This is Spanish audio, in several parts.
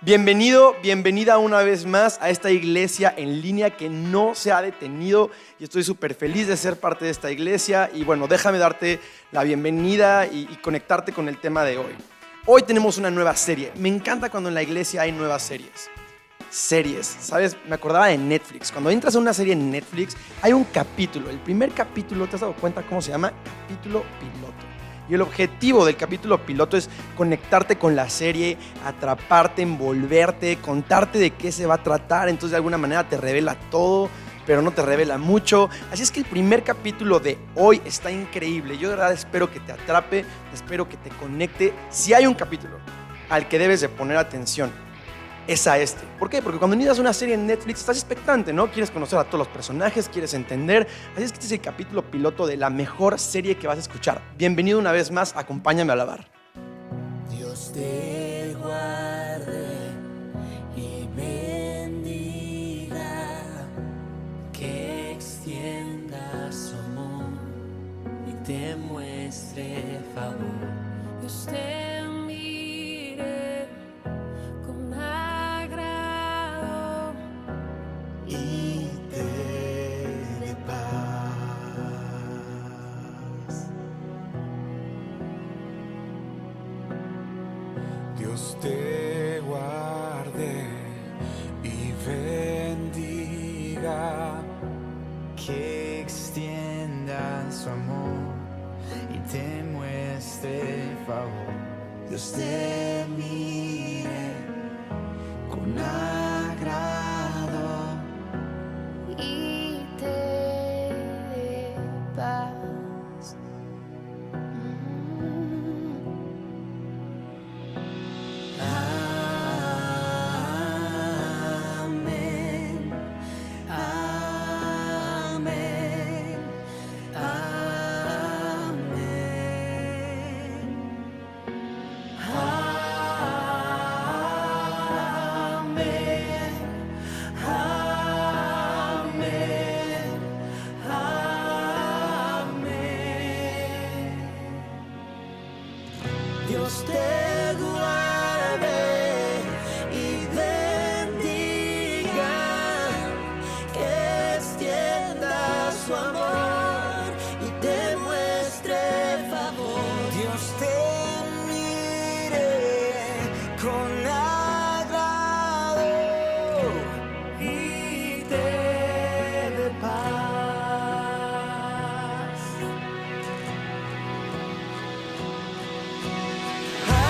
Bienvenida una vez más a esta iglesia en línea que no se ha detenido y estoy súper feliz de ser parte de esta iglesia y bueno, déjame darte la bienvenida y conectarte con el tema de hoy. Hoy tenemos una nueva serie. Me encanta cuando en la iglesia hay nuevas series. ¿Sabes? Me acordaba de Netflix. Cuando entras a una serie en Netflix hay un capítulo. El primer capítulo, ¿te has dado cuenta cómo se llama? Capítulo piloto. Y el objetivo del capítulo piloto es conectarte con la serie, atraparte, envolverte, contarte de qué se va a tratar. Entonces de alguna manera te revela todo, pero no te revela mucho. Así es que el primer capítulo de hoy está increíble. Yo de verdad espero que te atrape, espero que te conecte. Si hay un capítulo al que debes de poner atención, es a este. ¿Por qué? Porque cuando miras una serie en Netflix estás expectante, ¿no? Quieres conocer a todos los personajes, quieres entender. Así es que este es el capítulo piloto de la mejor serie que vas a escuchar. Bienvenido una vez más, acompáñame a alabar. Dios te guarde y bendiga, que extienda su amor y te muestre favor. Dios te mire con agrado y te dé paz. Dios te guarde y bendiga, que extienda su amor y te muestre favor. Dios te mire con agrado y te dé paz. Amén, amén, amén, amén, amén, amén. Dios te guarde y bendiga, que extienda su amor y te muestre favor. Dios te mire con agrado y te dé paz. Amén,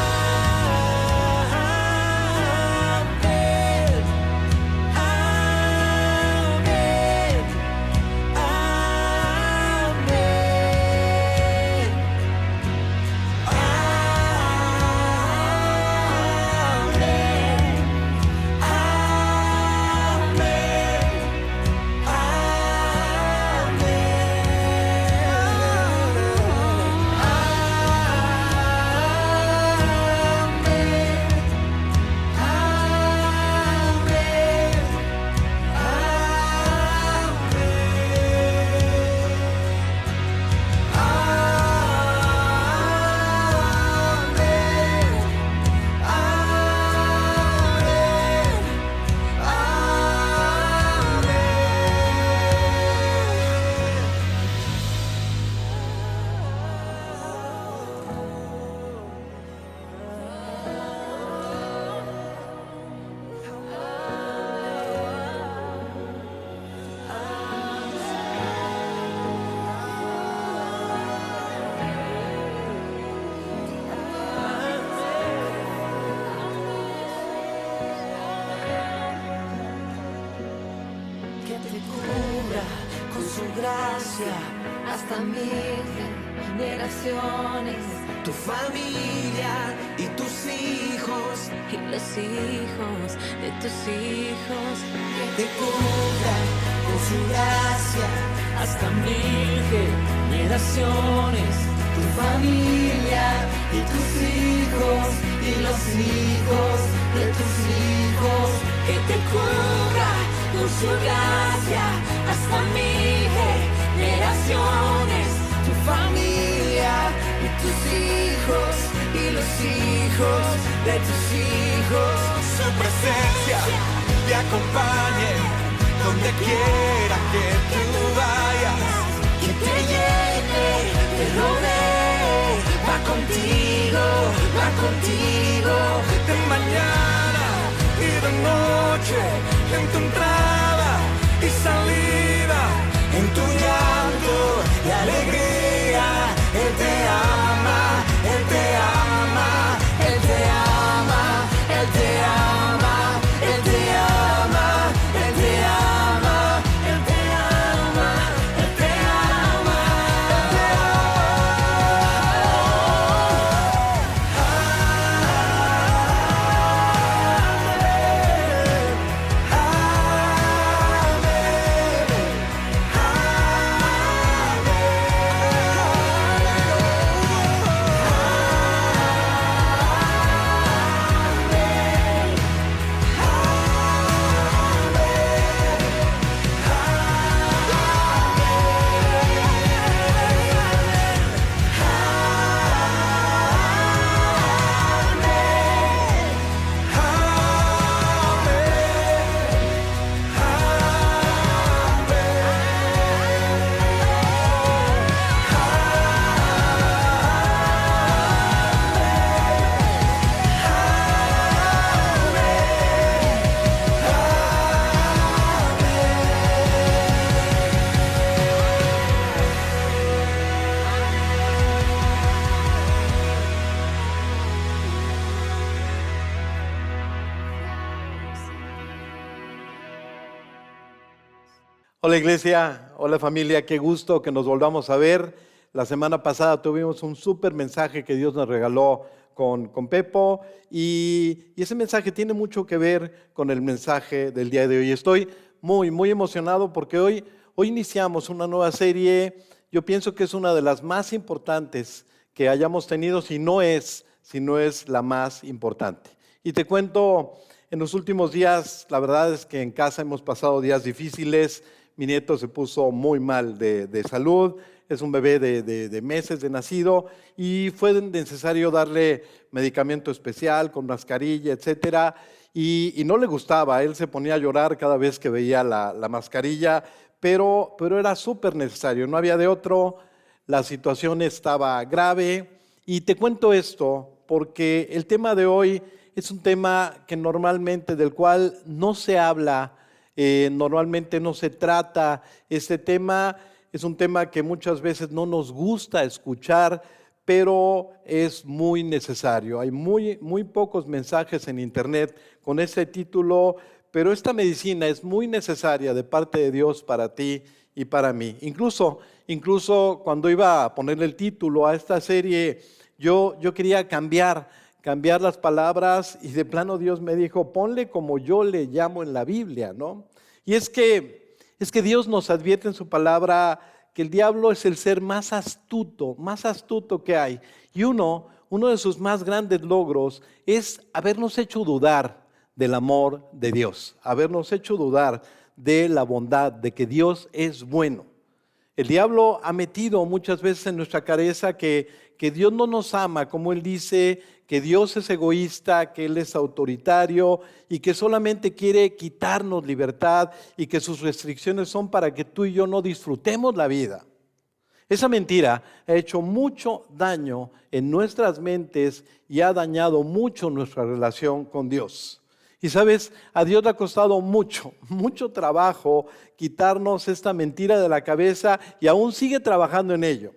amén, que te cubra con su gracia hasta 1000 generaciones, tu familia y tus hijos y los hijos de tus hijos. Que te cubra con su gracia hasta 1000 generaciones, tu familia y tus hijos y los hijos de tus hijos. Que te cubra con su gracia hasta 1000 generaciones, tu familia y tus hijos y y los hijos de tus hijos. Su presencia te acompañe donde quiera que tú vayas. Que te llene, te rodee, va contigo, De mañana y de noche, en tu entrada y salida, en tu llanto y alegría. Él te ama, Él te ama, Él te ama, Él te ama, Él te ama, Él te ama, Él te ama, Él te ama, Él te Hola iglesia, hola familia, qué gusto que nos volvamos a ver. La semana pasada tuvimos un súper mensaje que Dios nos regaló con Pepo y ese mensaje tiene mucho que ver con el mensaje del día de hoy. Estoy muy emocionado porque hoy iniciamos una nueva serie. Yo pienso que es una de las más importantes que hayamos tenido, si no es la más importante. Y te cuento, en los últimos días, la verdad es que en casa hemos pasado días difíciles. Mi nieto se puso muy mal de salud, es un bebé de meses de nacido y fue necesario darle medicamento especial con mascarilla, etcétera, y no le gustaba. Él se ponía a llorar cada vez que veía la mascarilla, pero era súper necesario, no había de otro. La situación estaba grave y te cuento esto porque el tema de hoy es un tema que normalmente del cual no se habla. Normalmente no se trata. Este tema es un tema que muchas veces no nos gusta escuchar, pero es muy necesario. Hay muy pocos mensajes en internet con este título, pero esta medicina es muy necesaria de parte de Dios para ti y para mí. Incluso cuando iba a ponerle el título a esta serie, yo quería cambiar las palabras y de plano Dios me dijo, ponle como yo le llamo en la Biblia, ¿no? Y es que Dios nos advierte en su palabra que el diablo es el ser más astuto que hay. Y uno de sus más grandes logros es habernos hecho dudar del amor de Dios, habernos hecho dudar de la bondad, de que Dios es bueno. El diablo ha metido muchas veces en nuestra cabeza que Dios no nos ama, como Él dice, que Dios es egoísta, que Él es autoritario y que solamente quiere quitarnos libertad y que sus restricciones son para que tú y yo no disfrutemos la vida. Esa mentira ha hecho mucho daño en nuestras mentes y ha dañado mucho nuestra relación con Dios. Y sabes, a Dios le ha costado mucho trabajo quitarnos esta mentira de la cabeza y aún sigue trabajando en ello.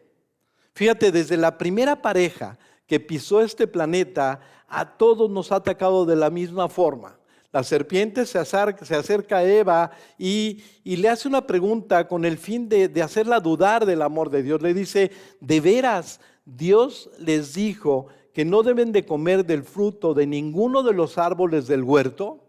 Fíjate, desde la primera pareja que pisó este planeta, a todos nos ha atacado de la misma forma. La serpiente se acerca a Eva y le hace una pregunta con el fin de hacerla dudar del amor de Dios. Le dice, ¿de veras Dios les dijo que no deben de comer del fruto de ninguno de los árboles del huerto?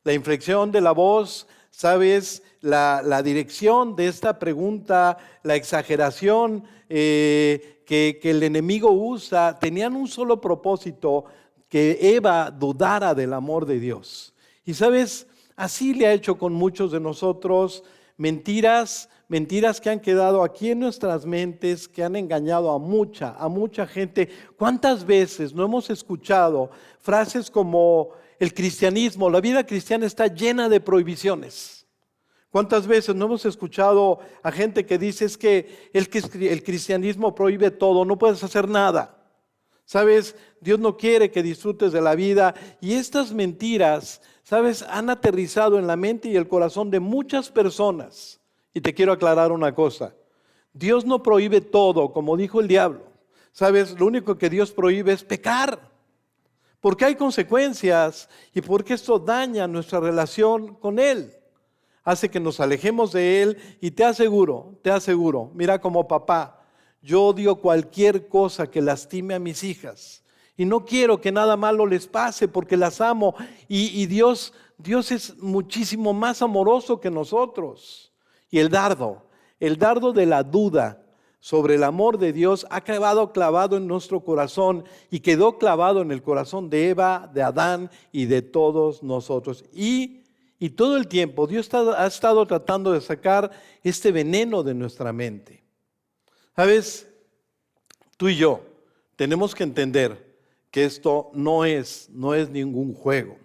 La inflexión de la voz, ¿sabes? La dirección de esta pregunta, la exageración que el enemigo usa, tenían un solo propósito, que Eva dudara del amor de Dios. Y sabes, así le ha hecho con muchos de nosotros, mentiras mentiras que han quedado aquí en nuestras mentes, que han engañado a mucha gente. ¿Cuántas veces no hemos escuchado frases como el cristianismo, la vida cristiana está llena de prohibiciones? ¿Cuántas veces no hemos escuchado a gente que dice es que el cristianismo prohíbe todo, no puedes hacer nada? ¿Sabes? Dios no quiere que disfrutes de la vida. Y estas mentiras, ¿sabes? Han aterrizado en la mente y el corazón de muchas personas. Y te quiero aclarar una cosa. Dios no prohíbe todo, como dijo el diablo. ¿Sabes? Lo único que Dios prohíbe es pecar. Porque hay consecuencias y porque esto daña nuestra relación con Él. Hace que nos alejemos de Él y te aseguro, mira, como papá, yo odio cualquier cosa que lastime a mis hijas y no quiero que nada malo les pase porque las amo y Dios es muchísimo más amoroso que nosotros. Y el dardo de la duda sobre el amor de Dios ha quedado clavado en nuestro corazón y quedó clavado en el corazón de Eva, de Adán y de todos nosotros. Y todo el tiempo Dios ha estado tratando de sacar este veneno de nuestra mente. ¿Sabes? Tú y yo tenemos que entender que esto no es ningún juego.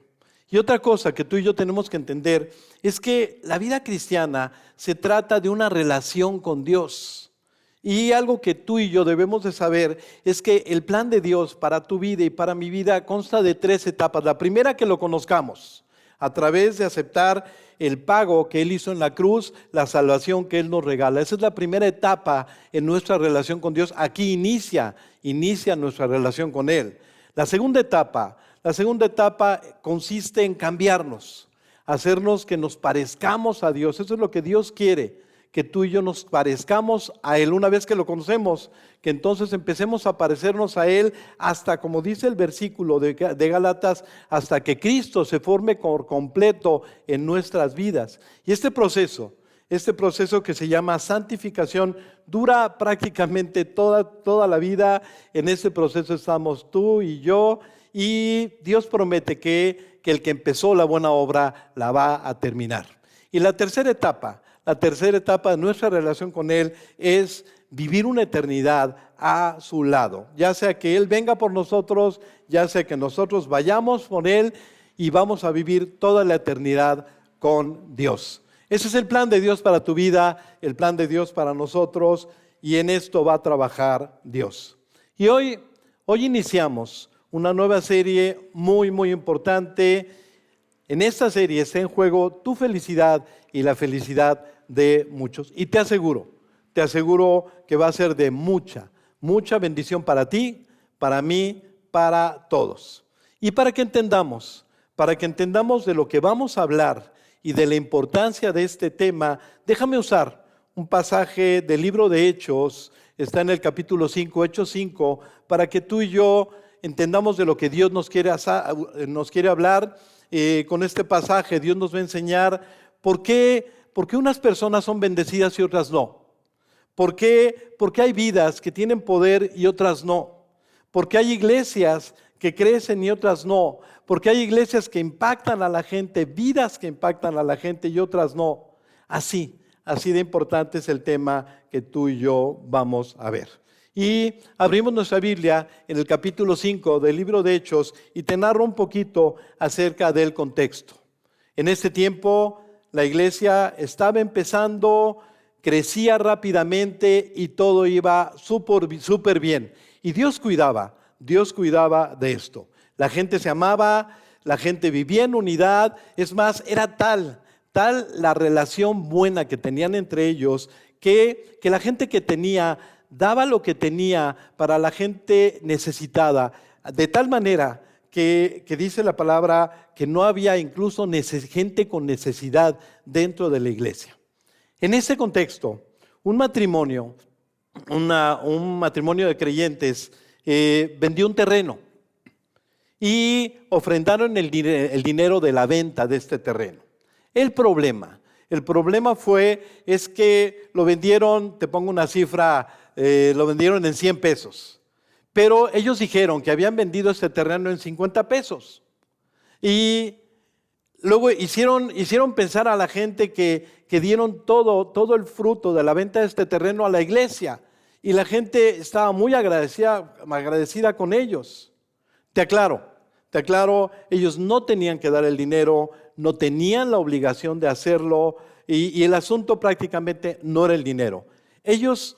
Y otra cosa que tú y yo tenemos que entender es que la vida cristiana se trata de una relación con Dios. Y algo que tú y yo debemos de saber es que el plan de Dios para tu vida y para mi vida consta de 3 etapas. La primera, que lo conozcamos a través de aceptar el pago que Él hizo en la cruz, la salvación que Él nos regala. Esa es la primera etapa en nuestra relación con Dios. Aquí inicia nuestra relación con Él. La segunda etapa consiste en cambiarnos, hacernos que nos parezcamos a Dios. Eso es lo que Dios quiere, que tú y yo nos parezcamos a Él una vez que lo conocemos, que entonces empecemos a parecernos a Él hasta, como dice el versículo de Gálatas, hasta que Cristo se forme por completo en nuestras vidas. Y este proceso que se llama santificación dura prácticamente toda la vida. En este proceso estamos tú y yo, y Dios promete que el que empezó la buena obra la va a terminar. Y la tercera etapa de nuestra relación con Él es vivir una eternidad a su lado. Ya sea que Él venga por nosotros, ya sea que nosotros vayamos por Él y vamos a vivir toda la eternidad con Dios. Ese es el plan de Dios para tu vida, el plan de Dios para nosotros, y en esto va a trabajar Dios. Y hoy iniciamos una nueva serie muy, muy importante. En esta serie está en juego tu felicidad y la felicidad de muchos. Y te aseguro que va a ser de mucha bendición para ti, para mí, para todos. Y para que entendamos de lo que vamos a hablar y de la importancia de este tema, déjame usar un pasaje del libro de Hechos. Está en el capítulo 5, Hechos 5, para que tú y yo entendamos de lo que Dios nos quiere hablar. Con este pasaje Dios nos va a enseñar por qué unas personas son bendecidas y otras no. ¿Por qué hay vidas que tienen poder y otras no? ¿Por qué hay iglesias que crecen y otras no? ¿Por qué hay iglesias que impactan a la gente, vidas que impactan a la gente y otras no? Así de importante es el tema que tú y yo vamos a ver. Y abrimos nuestra Biblia en el capítulo 5 del libro de Hechos y te narro un poquito acerca del contexto. En este tiempo la iglesia estaba empezando, crecía rápidamente y todo iba súper bien. Y Dios cuidaba de esto. La gente se amaba, la gente vivía en unidad. Es más, era tal la relación buena que tenían entre ellos que la gente que tenía daba lo que tenía para la gente necesitada, de tal manera que dice la palabra que no había incluso gente con necesidad dentro de la iglesia. En ese contexto, un matrimonio de creyentes vendió un terreno y ofrendaron el dinero de la venta de este terreno. El problema es que lo vendieron, te pongo una cifra, lo vendieron en 100 pesos. Pero ellos dijeron que habían vendido este terreno en 50 pesos. Y luego hicieron pensar a la gente que dieron todo el fruto de la venta de este terreno a la iglesia. Y la gente estaba muy agradecida con ellos. Te aclaro, ellos no tenían que dar el dinero, no tenían la obligación de hacerlo, y el asunto prácticamente no era el dinero. Ellos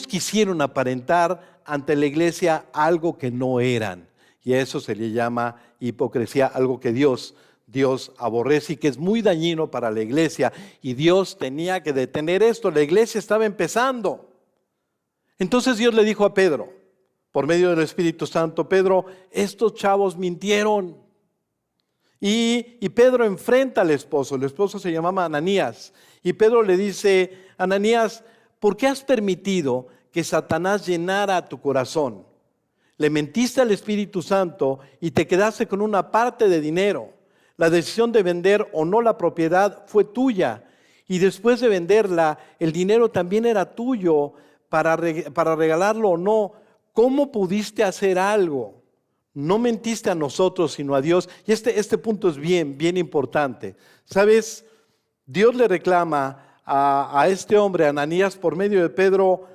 quisieron aparentar ante la iglesia algo que no eran, y a eso se le llama hipocresía, algo que Dios aborrece y que es muy dañino para la iglesia, y Dios tenía que detener esto. La iglesia estaba empezando. Entonces Dios le dijo a Pedro, por medio del Espíritu Santo: Pedro, estos chavos mintieron. Y Pedro enfrenta al esposo. El esposo se llamaba Ananías. Y Pedro le dice: Ananías, ¿por qué has permitido que Satanás llenara tu corazón? Le mentiste al Espíritu Santo y te quedaste con una parte de dinero. La decisión de vender o no la propiedad fue tuya. Y después de venderla, el dinero también era tuyo para regalarlo o no. ¿Cómo pudiste hacer algo? No mentiste a nosotros, sino a Dios. Y este punto es bien importante. ¿Sabes? Dios le reclama a este hombre, Ananías, por medio de Pedro: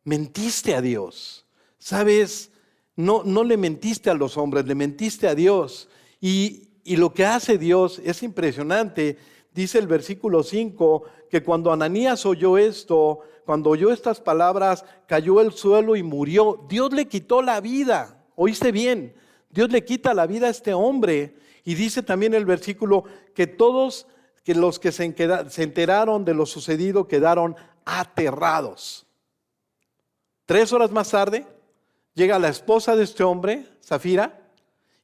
mentiste a Dios. ¿Sabes? No le mentiste a los hombres, le mentiste a Dios. Y lo que hace Dios es impresionante. Dice el versículo 5 que cuando Ananías oyó esto, cuando oyó estas palabras, cayó al suelo y murió. Dios le quitó la vida. ¿Oíste bien? Dios le quita la vida a este hombre. Y dice también el versículo que todos los que se enteraron de lo sucedido quedaron aterrados. 3 horas más tarde llega la esposa de este hombre, Safira,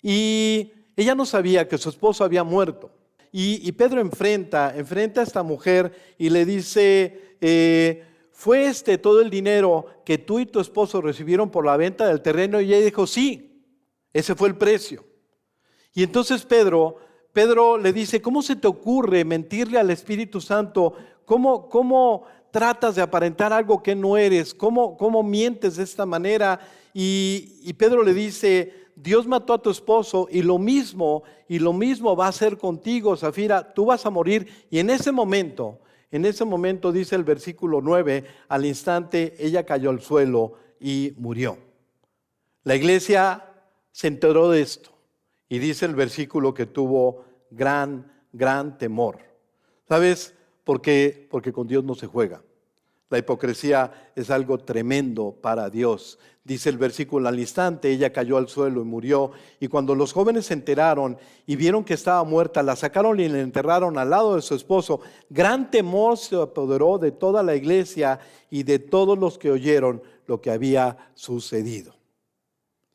y ella no sabía que su esposo había muerto. Y Pedro enfrenta a esta mujer y le dice: ¿fue todo el dinero que tú y tu esposo recibieron por la venta del terreno? Y ella dijo: sí, ese fue el precio. Y entonces Pedro le dice: ¿cómo se te ocurre mentirle al Espíritu Santo? ¿Cómo tratas de aparentar algo que no eres? ¿Cómo mientes de esta manera? Y Pedro le dice: Dios mató a tu esposo y lo mismo va a hacer contigo, Safira. Tú vas a morir. Y en ese momento dice el versículo 9, al instante ella cayó al suelo y murió. La iglesia se enteró de esto y dice el versículo que tuvo gran temor. ¿Sabes? Porque con Dios no se juega. La hipocresía es algo tremendo para Dios. Dice el versículo: al instante ella cayó al suelo y murió. Y cuando los jóvenes se enteraron y vieron que estaba muerta, la sacaron y la enterraron al lado de su esposo. Gran temor se apoderó de toda la iglesia y de todos los que oyeron lo que había sucedido.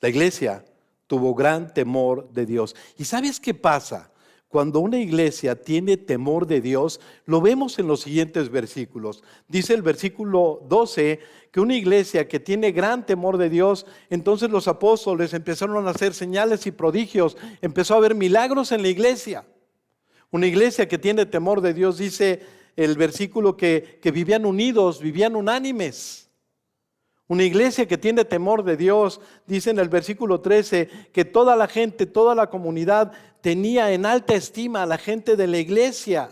La iglesia tuvo gran temor de Dios. ¿Y sabes qué pasa? Cuando una iglesia tiene temor de Dios, lo vemos en los siguientes versículos. Dice el versículo 12 que una iglesia que tiene gran temor de Dios, entonces los apóstoles empezaron a hacer señales y prodigios, empezó a haber milagros en la iglesia. Una iglesia que tiene temor de Dios, dice el versículo que vivían unidos, vivían unánimes. Una iglesia que tiene temor de Dios, dice en el versículo 13, que toda la gente, toda la comunidad tenía en alta estima a la gente de la iglesia.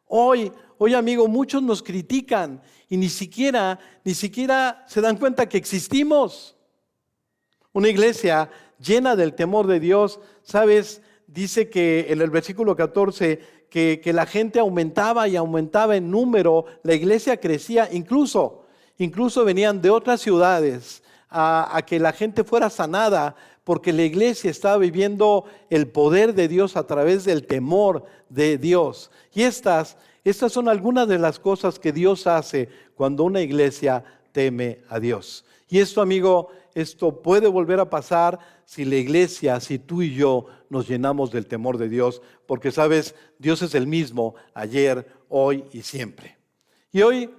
Hoy amigo, muchos nos critican y ni siquiera se dan cuenta que existimos. Una iglesia llena del temor de Dios, ¿sabes? Dice que en el versículo 14 que la gente aumentaba y aumentaba en número, la iglesia crecía, incluso venían de otras ciudades a que la gente fuera sanada, porque la iglesia estaba viviendo el poder de Dios a través del temor de Dios. Y estas son algunas de las cosas que Dios hace cuando una iglesia teme a Dios. Y esto, amigo, esto puede volver a pasar si la iglesia, si tú y yo nos llenamos del temor de Dios, porque sabes, Dios es el mismo ayer, hoy y siempre. Y hoy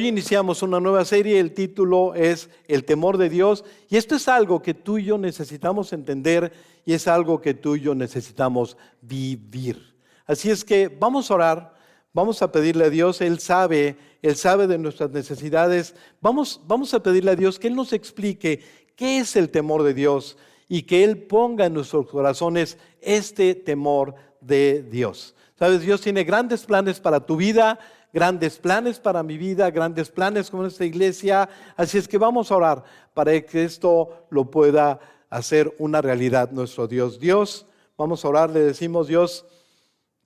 iniciamos una nueva serie, el título es El temor de Dios, y esto es algo que tú y yo necesitamos entender y es algo que tú y yo necesitamos vivir. Así es que vamos a orar, vamos a pedirle a Dios, Él sabe de nuestras necesidades, vamos a pedirle a Dios que Él nos explique qué es el temor de Dios y que Él ponga en nuestros corazones este temor de Dios. Sabes, Dios tiene grandes planes para tu vida, grandes planes para mi vida, grandes planes con esta iglesia. Así es que vamos a orar para que esto lo pueda hacer una realidad nuestro Dios. Dios, vamos a orar, le decimos: Dios,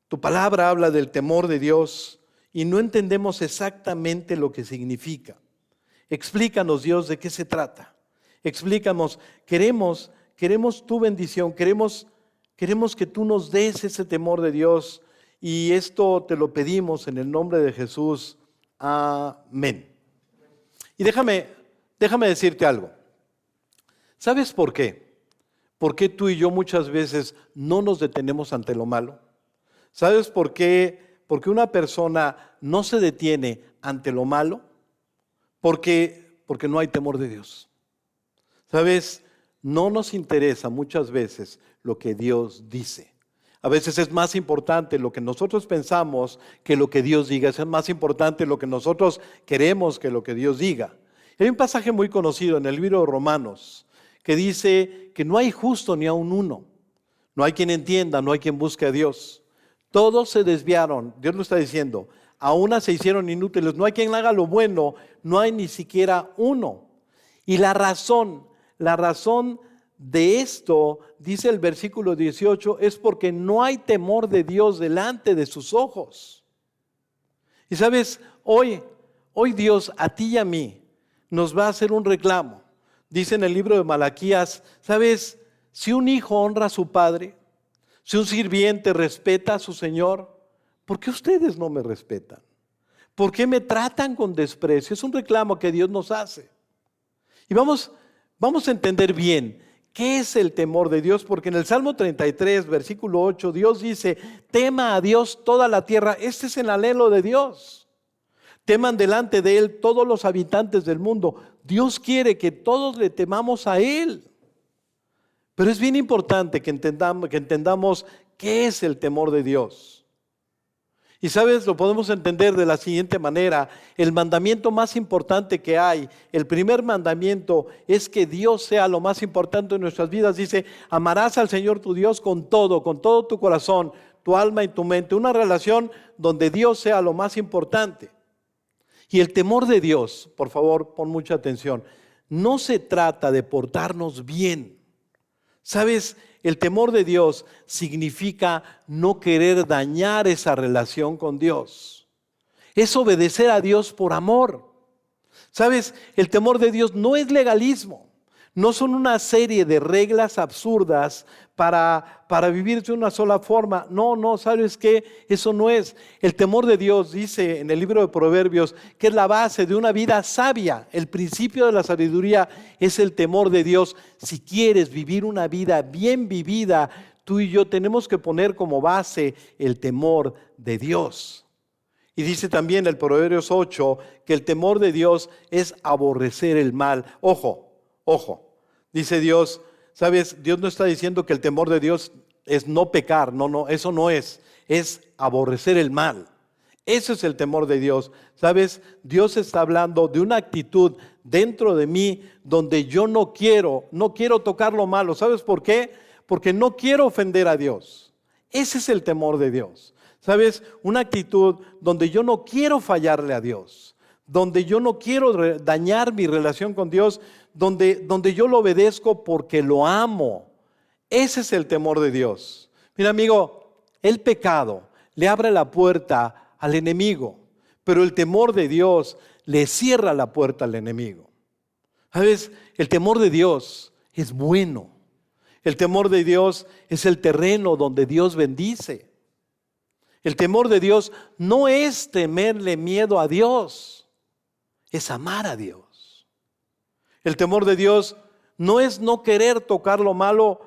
tu palabra habla del temor de Dios y no entendemos exactamente lo que significa. Explícanos, Dios, de qué se trata. Explícanos, queremos tu bendición, queremos que tú nos des ese temor de Dios, y esto te lo pedimos en el nombre de Jesús. Amén. Y déjame decirte algo. ¿Sabes por qué? ¿Por qué tú y yo muchas veces no nos detenemos ante lo malo? ¿Sabes por qué? Porque una persona no se detiene ante lo malo porque no hay temor de Dios. ¿Sabes? No nos interesa muchas veces lo que Dios dice. A veces es más importante lo que nosotros pensamos que lo que Dios diga. Es más importante lo que nosotros queremos que lo que Dios diga. Hay un pasaje muy conocido en el libro de Romanos que dice que no hay justo ni aun uno. No hay quien entienda, no hay quien busque a Dios. Todos se desviaron, Dios lo está diciendo. A una se hicieron inútiles. No hay quien haga lo bueno, no hay ni siquiera uno. Y la razón de esto, dice el versículo 18, es porque no hay temor de Dios delante de sus ojos. Y sabes, hoy Dios a ti y a mí nos va a hacer un reclamo. Dice en el libro de Malaquías, ¿sabes? Si un hijo honra a su padre, si un sirviente respeta a su señor, ¿por qué ustedes no me respetan? ¿Por qué me tratan con desprecio? Es un reclamo que Dios nos hace. Y vamos a entender bien qué es el temor de Dios, porque en el Salmo 33, versículo 8, Dios dice: tema a Dios toda la tierra. Este es el anhelo de Dios. Teman delante de Él todos los habitantes del mundo. Dios quiere que todos le temamos a Él. Pero es bien importante que entendamos qué es el temor de Dios. Y sabes, lo podemos entender de la siguiente manera. El mandamiento más importante que hay, el primer mandamiento, es que Dios sea lo más importante en nuestras vidas. Dice: amarás al Señor tu Dios con todo tu corazón, tu alma y tu mente. Una relación donde Dios sea lo más importante. Y el temor de Dios, por favor, pon mucha atención, no se trata de portarnos bien. ¿Sabes? El temor de Dios significa no querer dañar esa relación con Dios. Es obedecer a Dios por amor. ¿Sabes? El temor de Dios no es legalismo. No son una serie de reglas absurdas para vivir de una sola forma. No, ¿sabes qué? Eso no es. El temor de Dios, dice en el libro de Proverbios, que es la base de una vida sabia. El principio de la sabiduría es el temor de Dios. Si quieres vivir una vida bien vivida, tú y yo tenemos que poner como base el temor de Dios. Y dice también el Proverbios 8 que el temor de Dios es aborrecer el mal. Ojo, dice Dios, ¿sabes? Dios no está diciendo que el temor de Dios es no pecar. No, eso no es aborrecer el mal. Ese es el temor de Dios. ¿Sabes? Dios está hablando de una actitud dentro de mí donde yo no quiero tocar lo malo. ¿Sabes por qué? Porque no quiero ofender a Dios. Ese es el temor de Dios. ¿Sabes? Una actitud donde yo no quiero fallarle a Dios, donde yo no quiero dañar mi relación con Dios, donde yo lo obedezco porque lo amo. Ese es el temor de Dios. Mira, amigo, el pecado le abre la puerta al enemigo, pero el temor de Dios le cierra la puerta al enemigo. ¿Sabes? El temor de Dios es bueno. El temor de Dios es el terreno donde Dios bendice. El temor de Dios no es temerle miedo a Dios, es amar a Dios. El temor de Dios no es no querer tocar lo malo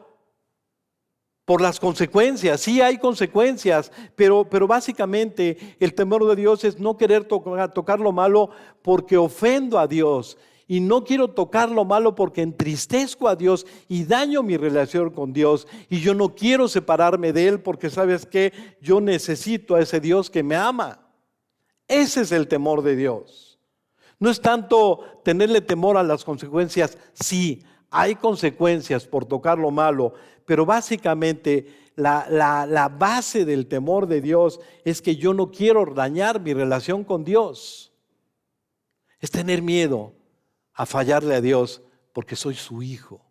por las consecuencias. Sí hay consecuencias, pero básicamente el temor de Dios es no querer tocar lo malo porque ofendo a Dios. Y no quiero tocar lo malo porque entristezco a Dios y daño mi relación con Dios. Y yo no quiero separarme de Él porque ¿sabes qué? Yo necesito a ese Dios que me ama. Ese es el temor de Dios. No es tanto tenerle temor a las consecuencias. Sí, hay consecuencias por tocar lo malo, pero básicamente la base del temor de Dios es que yo no quiero dañar mi relación con Dios. Es tener miedo a fallarle a Dios porque soy su hijo.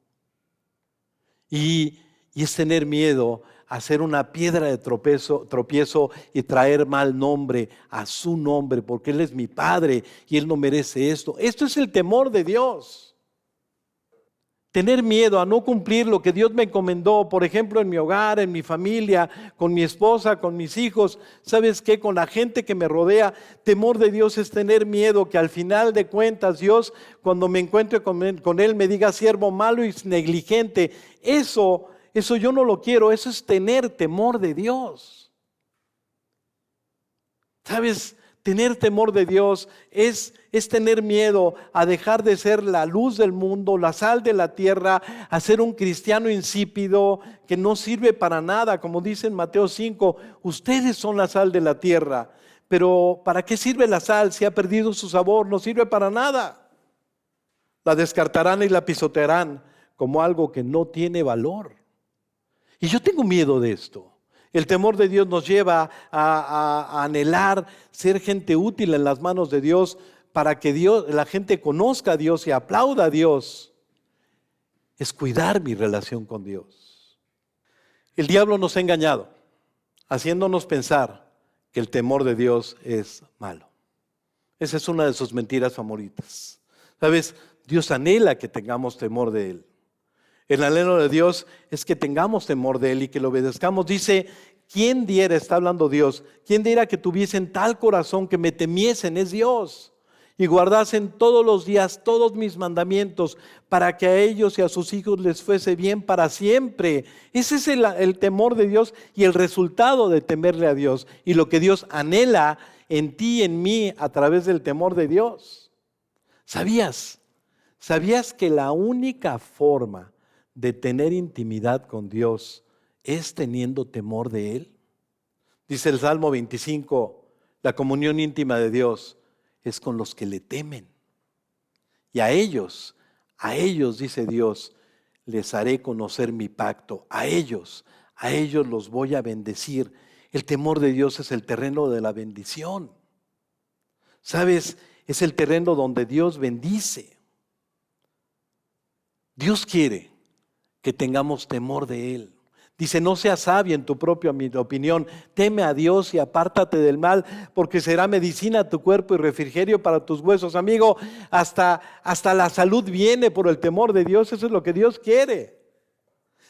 Y es tener miedo a ser una piedra de tropiezo y traer mal nombre a su nombre, porque Él es mi Padre y Él no merece esto. Esto es el temor de Dios. Tener miedo a no cumplir lo que Dios me encomendó, por ejemplo, en mi hogar, en mi familia, con mi esposa, con mis hijos, ¿sabes qué? Con la gente que me rodea. Temor de Dios es tener miedo que al final de cuentas Dios, cuando me encuentre con Él, me diga siervo malo y negligente. Eso yo no lo quiero, eso es tener temor de Dios. ¿Sabes? Tener temor de Dios es tener miedo a dejar de ser la luz del mundo, la sal de la tierra, a ser un cristiano insípido que no sirve para nada, como dice en Mateo 5, ustedes son la sal de la tierra, pero ¿para qué sirve la sal si ha perdido su sabor? No sirve para nada. La descartarán y la pisotearán como algo que no tiene valor. Y yo tengo miedo de esto. El temor de Dios nos lleva a anhelar ser gente útil en las manos de Dios para que la gente conozca a Dios y aplauda a Dios. Es cuidar mi relación con Dios. El diablo nos ha engañado, haciéndonos pensar que el temor de Dios es malo. Esa es una de sus mentiras favoritas. ¿Sabes? Dios anhela que tengamos temor de Él. El anhelo de Dios es que tengamos temor de Él y que lo obedezcamos. Dice, ¿quién diera, está hablando Dios, quién diera que tuviesen tal corazón que me temiesen? Es Dios. Y guardasen todos los días todos mis mandamientos para que a ellos y a sus hijos les fuese bien para siempre. Ese es el temor de Dios y el resultado de temerle a Dios. Y lo que Dios anhela en ti y en mí a través del temor de Dios. ¿Sabías que la única forma de tener intimidad con Dios es teniendo temor de Él? Dice el Salmo 25, la comunión íntima de Dios es con los que le temen. Y a ellos, dice Dios, les haré conocer mi pacto. A ellos los voy a bendecir. El temor de Dios es el terreno de la bendición. ¿Sabes? Es el terreno donde Dios bendice. Dios quiere que tengamos temor de Él. Dice, no seas sabio en tu propia opinión, teme a Dios y apártate del mal, porque será medicina a tu cuerpo y refrigerio para tus huesos. Amigo, hasta la salud viene por el temor de Dios, eso es lo que Dios quiere.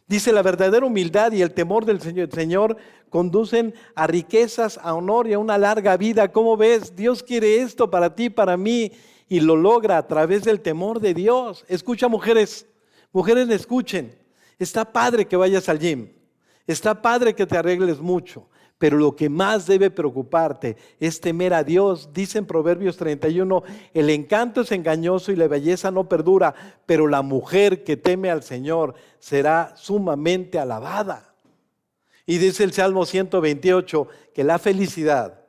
Dice, la verdadera humildad y el temor del Señor conducen a riquezas, a honor y a una larga vida. ¿Cómo ves? Dios quiere esto para ti, para mí, y lo logra a través del temor de Dios. Escucha, mujeres, escuchen. Está padre que vayas al gym, está padre que te arregles mucho, pero lo que más debe preocuparte es temer a Dios. Dice en Proverbios 31, el encanto es engañoso y la belleza no perdura, pero la mujer que teme al Señor será sumamente alabada. Y dice el Salmo 128 que la felicidad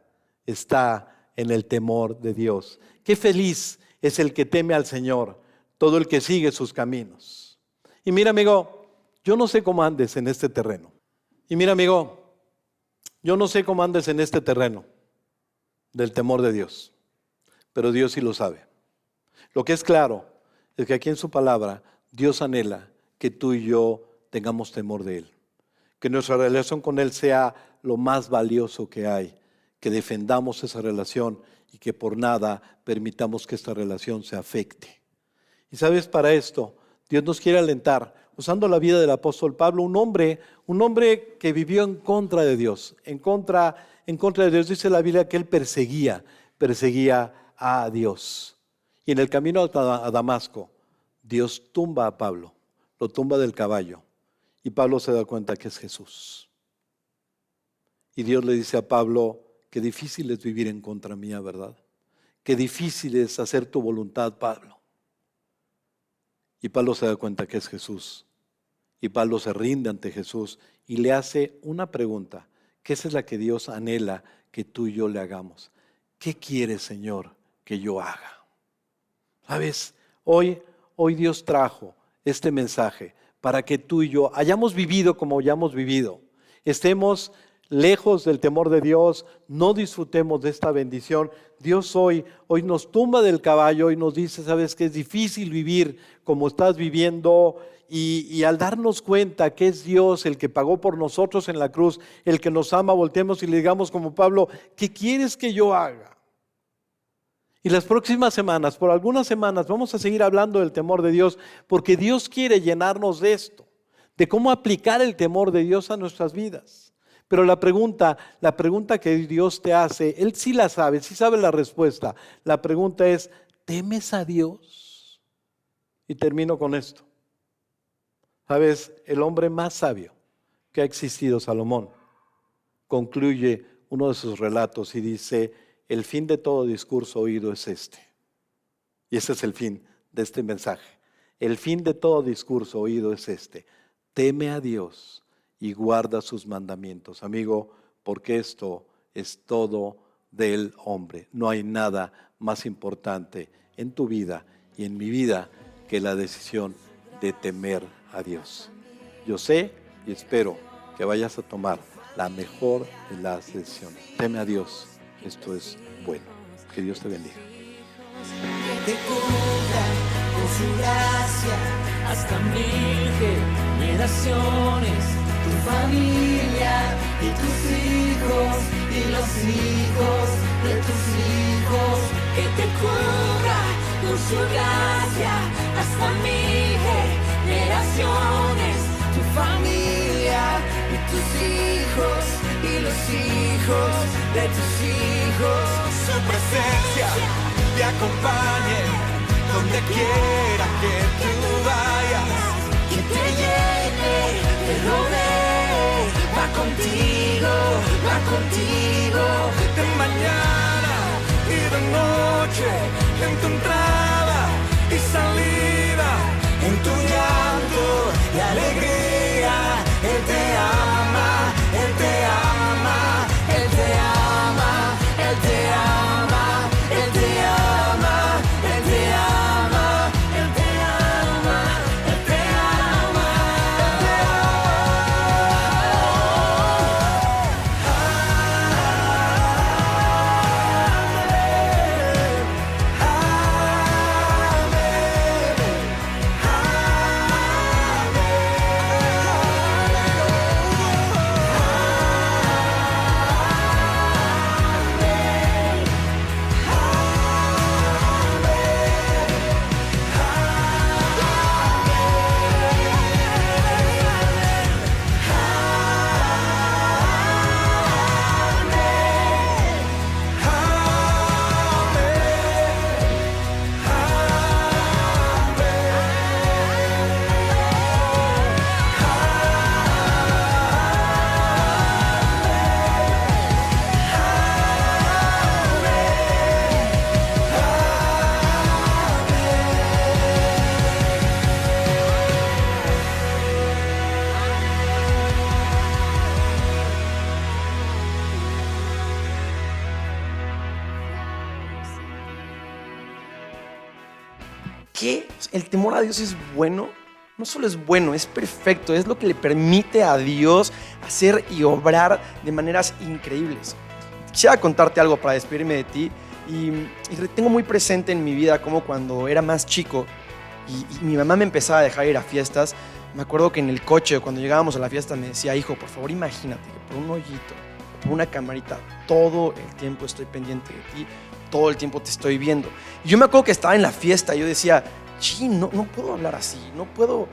está en el temor de Dios. Qué feliz es el que teme al Señor, todo el que sigue sus caminos. Y mira, amigo, yo no sé cómo andes en este terreno. Y mira, amigo, yo no sé cómo andes en este terreno del temor de Dios, pero Dios sí lo sabe. Lo que es claro es que aquí en su palabra Dios anhela que tú y yo tengamos temor de Él, que nuestra relación con Él sea lo más valioso que hay, que defendamos esa relación y que por nada permitamos que esta relación se afecte. Y sabes, para esto Dios nos quiere alentar, usando la vida del apóstol Pablo, un hombre que vivió en contra de Dios, en contra de Dios. Dice la Biblia que él perseguía a Dios. Y en el camino a Damasco, Dios tumba a Pablo, lo tumba del caballo, y Pablo se da cuenta que es Jesús. Y Dios le dice a Pablo, qué difícil es vivir en contra mía, ¿verdad? Qué difícil es hacer tu voluntad, Pablo. Y Pablo se da cuenta que es Jesús. Y Pablo se rinde ante Jesús y le hace una pregunta, que esa es la que Dios anhela que tú y yo le hagamos. ¿Qué quieres, Señor, que yo haga? ¿Sabes? Hoy Dios trajo este mensaje para que tú y yo hayamos vivido como hayamos vivido. estemos lejos del temor de Dios, no disfrutemos de esta bendición. Dios hoy nos tumba del caballo y nos dice, sabes que es difícil vivir como estás viviendo, y al darnos cuenta que es Dios el que pagó por nosotros en la cruz, el que nos ama, volteemos y le digamos como Pablo, ¿qué quieres que yo haga? Y las próximas semanas, por algunas semanas, vamos a seguir hablando del temor de Dios, porque Dios quiere llenarnos de esto, de cómo aplicar el temor de Dios a nuestras vidas. Pero la pregunta que Dios te hace, Él sí la sabe, sí sabe la respuesta. La pregunta es, ¿temes a Dios? Y termino con esto. ¿Sabes? El hombre más sabio que ha existido, Salomón, concluye uno de sus relatos y dice, el fin de todo discurso oído es este. Y ese es el fin de este mensaje. El fin de todo discurso oído es este. Teme a Dios y guarda sus mandamientos. Amigo, porque esto es todo del hombre. No hay nada más importante en tu vida y en mi vida que la decisión de temer a Dios. Yo sé y espero que vayas a tomar la mejor de las decisiones. Teme a Dios. Esto es bueno. Que Dios te bendiga. Que te cubra con su gracia hasta 1000 generaciones, tu familia y tus hijos y los hijos de tus hijos. Que te cubra con su gracia hasta 1000 generaciones, tu familia y tus hijos y los hijos de tus hijos. Su presencia te acompañe donde quiera que tú vayas. Que te llene, te rodee, va contigo, De mañana y de noche, en tu entrada y salida, en tu llanto y alegría. Él te ama, Él te ama, Él te ama, Él te ama, Él te ama, Él te ama, Él te ama, Él te ama, Él te ¿Qué? El temor a Dios es bueno. No solo es bueno, es perfecto. Es lo que le permite a Dios hacer y obrar de maneras increíbles. Quisiera contarte algo para despedirme de ti. Y tengo muy presente en mi vida como cuando era más chico y mi mamá me empezaba a dejar ir a fiestas. Me acuerdo que en el coche, cuando llegábamos a la fiesta, me decía, hijo, por favor, imagínate que por un hoyito, por una camarita, todo el tiempo estoy pendiente de ti, todo el tiempo te estoy viendo. Y yo me acuerdo que estaba en la fiesta y yo decía, no puedo hablar así, no puedo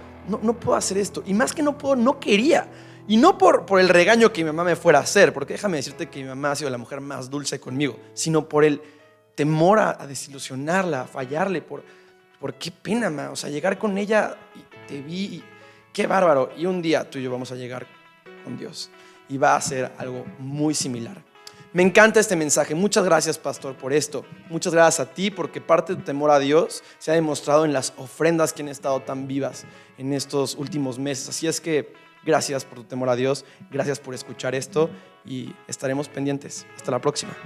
hacer esto. Y más que no puedo, no quería. Y no por el regaño que mi mamá me fuera a hacer, porque déjame decirte que mi mamá ha sido la mujer más dulce conmigo, sino por el temor a desilusionarla, a fallarle, por qué pena, ma. O sea, llegar con ella y te vi, y qué bárbaro. Y un día tú y yo vamos a llegar con Dios y va a ser algo muy similar. Me encanta este mensaje. Muchas gracias, pastor, por esto. Muchas gracias a ti, porque parte de tu temor a Dios se ha demostrado en las ofrendas que han estado tan vivas en estos últimos meses. Así es que gracias por tu temor a Dios, gracias por escuchar esto y estaremos pendientes. Hasta la próxima.